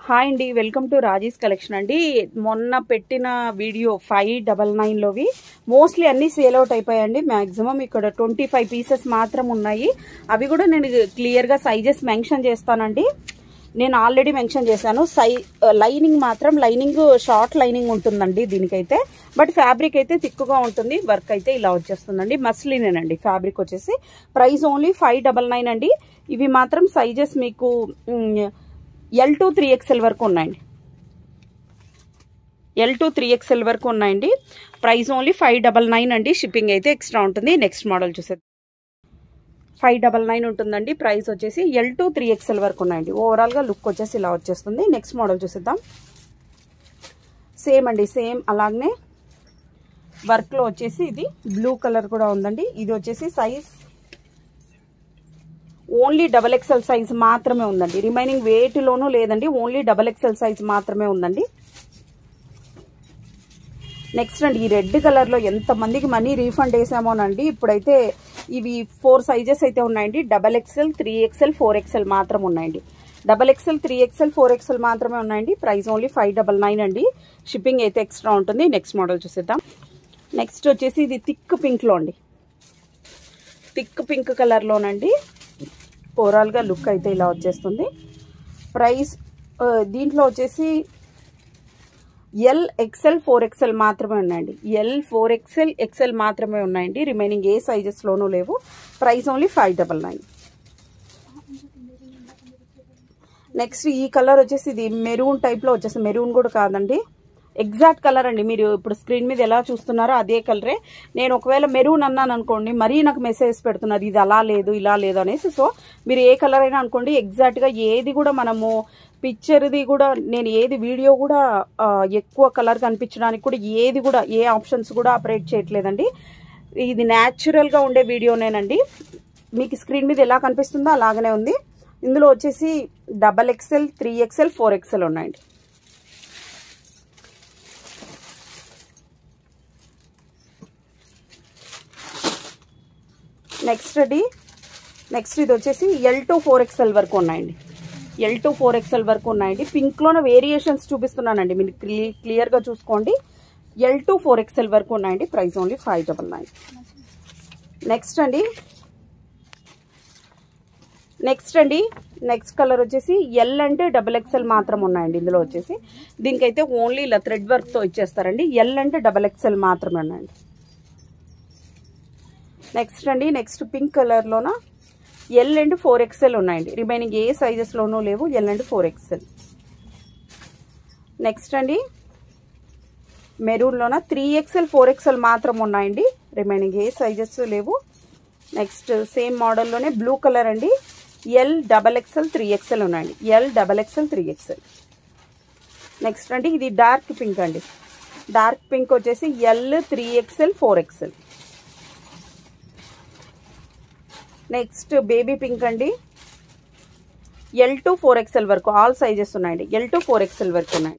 Hi అండి, welcome to Raji's collection అండి. మొన్న పెట్టిన వీడియో 599లోవి మోస్ట్లీ అన్నీ సేల్ అవుట్ అయిపోయాయండి. మ్యాక్సిమం ఇక్కడ 25 పీసెస్ మాత్రం ఉన్నాయి. అవి కూడా నేను క్లియర్గా సైజెస్ మెన్షన్ చేస్తానండి. నేను ఆల్రెడీ మెన్షన్ చేశాను. లైనింగ్ మాత్రం షార్ట్ లైనింగ్ ఉంటుందండి దీనికైతే. బట్ ఫ్యాబ్రిక్ అయితే థిక్గా ఉంటుంది. వర్క్ అయితే ఇలా వచ్చేస్తుందండి. మస్లినేనండి ఫ్యాబ్రిక్ వచ్చేసి. ప్రైస్ ఓన్లీ 599 అండి. ఇవి మాత్రం సైజెస్ మీకు L2 3XL వరకు ఉన్నాయండి. L2 3XL వరకు ఉన్నాయండి. ప్రైస్ ఓన్లీ 599 అండి. షిప్పింగ్ అయితే ఎక్స్ట్రా ఉంటుంది. నెక్స్ట్ మోడల్ చూసేద్దాం. 599 ఉంటుందండి. ప్రైస్ వచ్చేసి L2 3XL వరకు ఉన్నాయండి. ఓవరాల్గా లుక్ వచ్చేసి ఇలా వచ్చేస్తుంది. నెక్స్ట్ మోడల్ చూసేద్దాం. సేమ్ అండి, సేమ్ అలాగనే వర్క్లో వచ్చేసి ఇది బ్లూ కలర్ కూడా ఉందండి. ఇది వచ్చేసి సైజ్ ఓన్లీ XXL సైజ్ మాత్రమే ఉందండి. రిమైనింగ్ వెయిట్లోనూ లేదండి. ఓన్లీ XXL సైజ్ మాత్రమే ఉందండి. నెక్స్ట్ అండి, ఈ రెడ్ కలర్లో ఎంతమందికి మనీ రీఫండ్ వేసామోనండి. ఇప్పుడైతే ఇవి 4 సైజెస్ అయితే ఉన్నాయండి. XXL 3XL 4XL మాత్రం ఉన్నాయండి. XXL 3XL 4XL మాత్రమే ఉన్నాయండి. ప్రైస్ ఓన్లీ 599 అండి. షిప్పింగ్ అయితే ఎక్స్ట్రా ఉంటుంది. నెక్స్ట్ మోడల్ చూసేద్దాం. నెక్స్ట్ వచ్చేసి ఇది థిక్ పింక్లో అండి. థిక్ పింక్ కలర్లోనండి. ఓవరాల్గా లుక్ అయితే ఇలా వచ్చేస్తుంది. ప్రైస్ దీంట్లో వచ్చేసి LXL 4XL మాత్రమే ఉన్నాయండి. L4XL XL మాత్రమే ఉన్నాయండి. రిమైనింగ్ ఏ సైజెస్లోనూ లేవు. Price only 599. నెక్స్ట్ ఈ కలర్ వచ్చేసి ఇది మెరూన్ టైప్లో వచ్చేసి, మెరూన్ కూడా కాదండి, ఎగ్జాక్ట్ కలర్ అండి. మీరు ఇప్పుడు స్క్రీన్ మీద ఎలా చూస్తున్నారో అదే కలరే. నేను ఒకవేళ మెరూన్ అన్నాను అనుకోండి, మరీ నాకు మెసేజ్ పెడుతున్నారు ఇది అలా లేదు ఇలా లేదు అనేసి. సో మీరు ఏ కలర్ అయినా అనుకోండి, ఎగ్జాక్ట్గా ఏది కూడా మనము పిక్చర్ది కూడా నేను ఏది వీడియో కూడా ఎక్కువ కలర్ కనిపించడానికి కూడా ఏది కూడా ఏ ఆప్షన్స్ కూడా ఆపరేట్ చేయట్లేదండి. ఇది న్యాచురల్గా ఉండే వీడియోనేనండి. మీకు స్క్రీన్ మీద ఎలా కనిపిస్తుందో అలాగనే ఉంది. ఇందులో వచ్చేసి XXL 3XL 4XL ఉన్నాయండి. నెక్స్ట్ ఇది వచ్చేసి L2 4XL వరకు ఉన్నాయండి. L2 4XL వరకు ఉన్నాయండి. పింక్లోనే వేరియేషన్స్ చూపిస్తున్నానండి, మీరు క్లియర్గా చూసుకోండి. L2 4XL వరకు ఉన్నాయండి. Price only 599. నెక్స్ట్ కలర్ వచ్చేసి L అంటే XXL మాత్రం ఉన్నాయండి. ఇందులో వచ్చేసి దీనికైతే ఓన్లీ ఇలా థ్రెడ్ వర్క్తో ఇచ్చేస్తారండి. L అంటే XXL మాత్రమే ఉన్నాయండి. నెక్స్ట్ పింక్ కలర్లోన L అండ్ 4XL ఉన్నాయండి. రిమైనింగ్ ఏ సైజెస్లోనూ లేవు. L and 4XL. నెక్స్ట్ అండి, మెరూన్లోన 3XL 4XL మాత్రం ఉన్నాయండి. రిమైనింగ్ ఏ సైజెస్ లేవు. నెక్స్ట్ సేమ్ మోడల్లోనే బ్లూ కలర్ అండి. LXXL 3XL ఉన్నాయండి. LXXL 3XL. నెక్స్ట్ అండి, ఇది డార్క్ పింక్ అండి. డార్క్ పింక్ వచ్చేసి L 3XL 4XL. Next baby pink అండి. L2 4XL వరకు ఆల్ సైజెస్ ఉన్నాయండి. L2 4XL వరకు ఉన్నాయి.